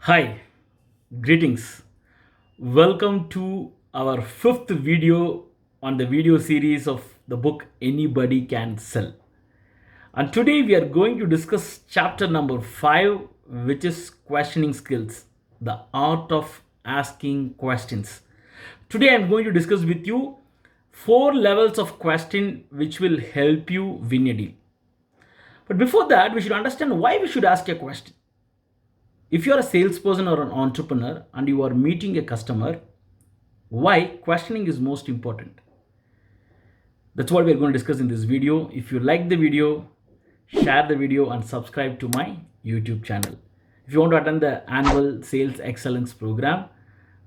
Hi, greetings. Welcome to our fifth video on the video series of the book Anybody Can Sell. And today we are going to discuss chapter number 5, which is questioning skills, the art of asking questions. Today I'm going to discuss with you 4 levels of question which will help you win a deal. But before that, we should understand why we should ask a question. If you are a salesperson or an entrepreneur and you are meeting a customer, why questioning is most important? That's what we're going to discuss in this video. If you like the video, share the video and subscribe to my YouTube channel. If you want to attend the annual Sales Excellence program,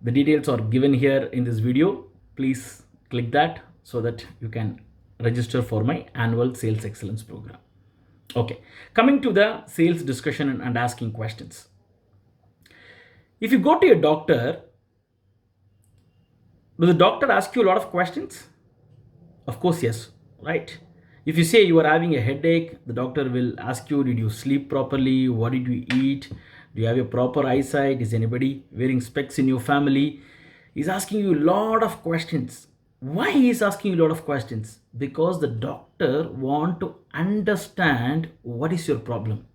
the details are given here in this video. Please click that so that you can register for my annual Sales Excellence program. Okay, coming to the sales discussion and asking questions. If you go to a doctor, does the doctor ask you a lot of questions? Of course, yes, right? If you say you are having a headache, the doctor will ask you, did you sleep properly? What did you eat? Do you have a proper eyesight? Is anybody wearing specs in your family? He's asking you a lot of questions. Why he is asking you a lot of questions? Because the doctor want to understand what is your problem.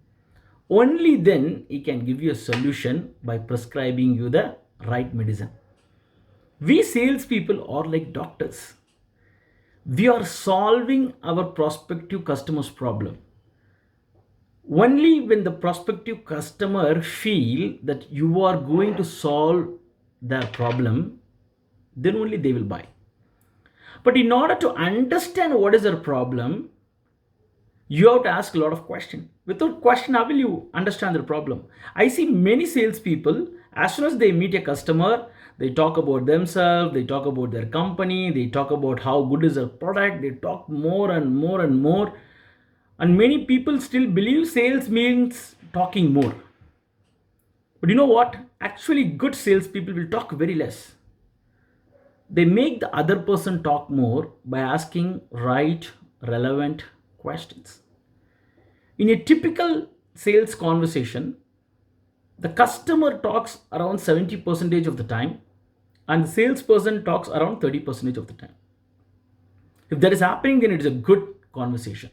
Only then he can give you a solution by prescribing you the right medicine. We salespeople are like doctors. We are solving our prospective customer's problem. Only when the prospective customer feel that you are going to solve their problem, then only they will buy. But in order to understand what is their problem, you have to ask a lot of questions. Without question, how will you understand the problem? I see many salespeople, as soon as they meet a customer, they talk about themselves, they talk about their company, they talk about how good is their product, they talk more and more and more. And many people still believe sales means talking more. But you know what? Actually, good salespeople will talk very less. They make the other person talk more by asking right, relevant questions. In a typical sales conversation, the customer talks around 70% of the time and the salesperson talks around 30% of the time. If that is happening, then it is a good conversation.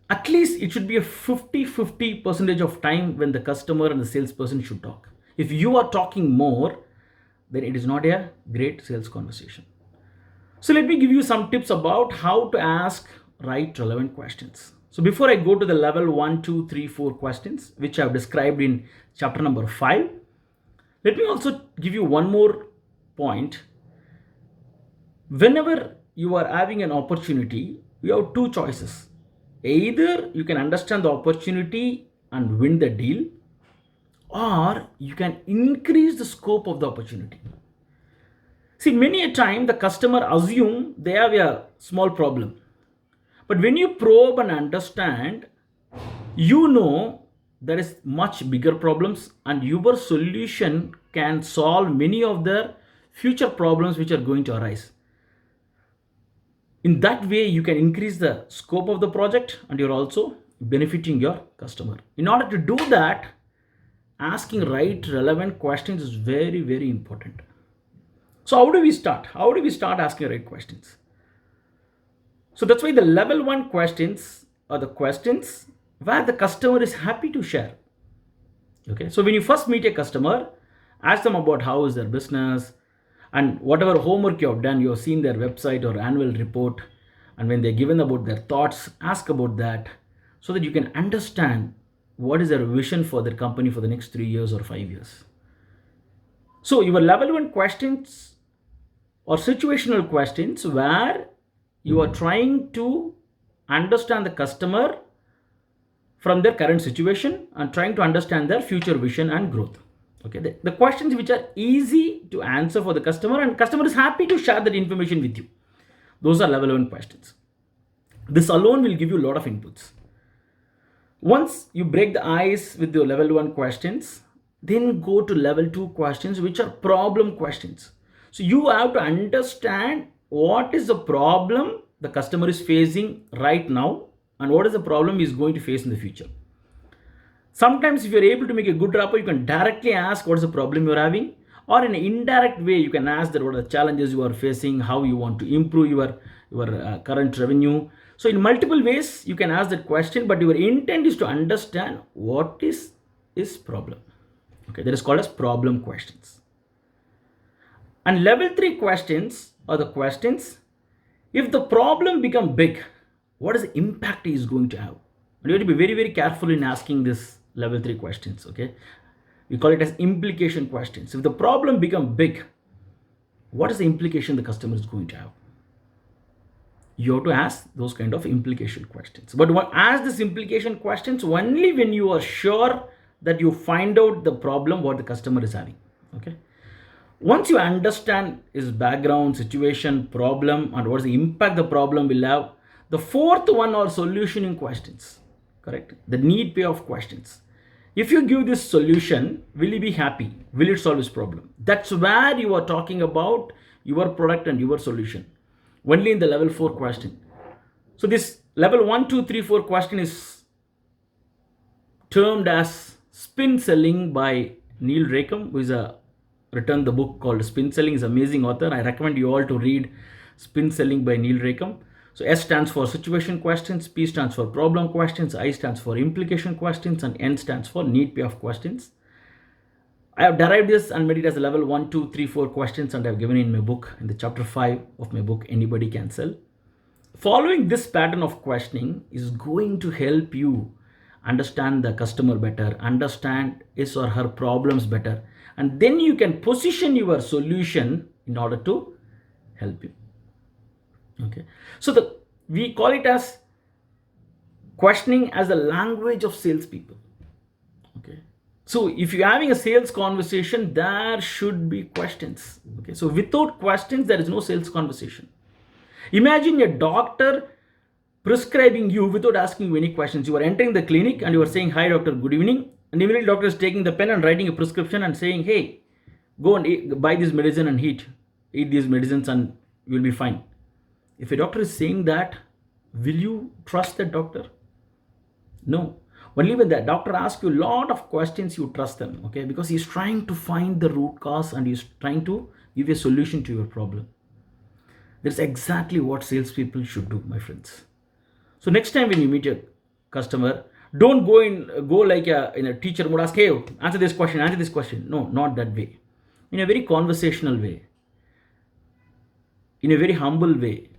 At least it should be a 50-50 percentage of time when the customer and the salesperson should talk. If you are talking more, then it is not a great sales conversation. So let me give you some tips about how to ask right relevant questions. So before I go to the level 1, 2, 3, 4 questions, which I have described in chapter number 5, let me also give you one more point. Whenever you are having an opportunity, you have two choices. Either you can understand the opportunity and win the deal, or you can increase the scope of the opportunity. See, many a time the customer assume they have a small problem. But when you probe and understand, you know there is much bigger problems and your solution can solve many of the future problems which are going to arise. In that way, you can increase the scope of the project and you're also benefiting your customer. In order to do that, asking right relevant questions is very, very important. So how do we start? How do we start asking right questions? So that's why the level 1 questions are the questions where the customer is happy to share. Okay, so when you first meet a customer, ask them about how is their business and whatever homework you have done, you have seen their website or annual report, and when they're given about their thoughts, ask about that so that you can understand what is their vision for their company for the next 3 years or 5 years. So your level 1 questions or situational questions where you are trying to understand the customer from their current situation and trying to understand their future vision and growth. Okay, the questions which are easy to answer for the customer and customer is happy to share that information with you. Those are level 1 questions. This alone will give you a lot of inputs. Once you break the ice with the level 1 questions, then go to level 2 questions, which are problem questions. So you have to understand what is the problem the customer is facing right now and what is the problem he is going to face in the future. Sometimes if you're able to make a good rapport, you can directly ask what is the problem you're having, or in an indirect way you can ask that what are the challenges you are facing, how you want to improve your current revenue. So in multiple ways you can ask that question, but your intent is to understand what is problem. Okay, that is called as problem questions. And level 3 questions are the questions, if the problem become big, what is the impact is going to have? And you have to be very, very careful in asking this level 3 questions. Okay, we call it as implication questions. If the problem become big, what is the implication the customer is going to have? You have to ask those kind of implication questions. But ask these implication questions only when you are sure that you find out the problem what the customer is having. Okay, once you understand his background, situation, problem, and what is the impact the problem will have, the fourth one are solutioning questions. Correct, the need payoff questions. If you give this solution, will he be happy? Will it solve his problem? That's where you are talking about your product and your solution, only in the level 4 question. So this level 1, 2, 3, 4 question is termed as spin selling by Neil Rackham, who is written the book called Spin Selling. Is amazing author. I recommend you all to read Spin Selling by Neil Rackham. So S stands for situation questions, P stands for problem questions, I stands for implication questions, and N stands for need payoff questions. I have derived this and made it as a level 1, 2, 3, 4 questions, and I have given in my book, in the chapter 5 of my book, Anybody Can Sell. Following this pattern of questioning is going to help you understand the customer better, understand his or her problems better, and then you can position your solution in order to help you. Okay, so we call it as questioning as a language of salespeople. Okay, so if you're having a sales conversation, there should be questions. Okay, so without questions, there is no sales conversation. Imagine a doctor prescribing you without asking you any questions. You are entering the clinic and you are saying, "Hi, doctor, good evening." And immediately, doctor is taking the pen and writing a prescription and saying, "Hey, go and buy this medicine and eat these medicines and you will be fine." If a doctor is saying that, will you trust that doctor? No. Only when that doctor asks you a lot of questions, you trust them. Okay, because he's trying to find the root cause and he's trying to give a solution to your problem. That's exactly what salespeople should do, my friends. So next time when you meet a customer, don't go like in a teacher mode, ask, "Hey, answer this question, answer this question." No, not that way. In a very conversational way, in a very humble way.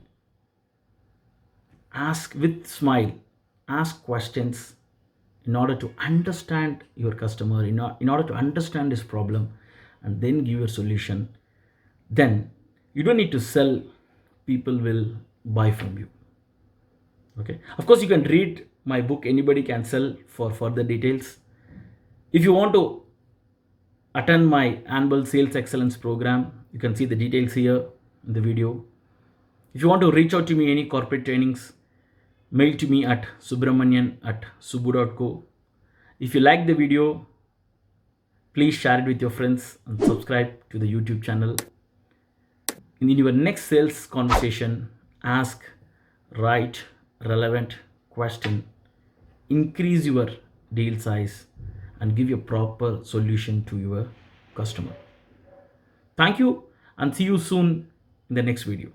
Ask with smile, ask questions in order to understand your customer, in order to understand his problem, and then give your solution. Then you don't need to sell, people will buy from you. Okay, of course you can read my book Anybody Can Sell for further details. If you want to attend my annual sales excellence program, you can see the details here in the video. If you want to reach out to me any corporate trainings, mail to me at subramanian@subu.co. If you like the video, please share it with your friends and subscribe to the YouTube channel. In your next sales conversation, ask right, relevant question, increase your deal size, and give a proper solution to your customer. Thank you and see you soon in the next video.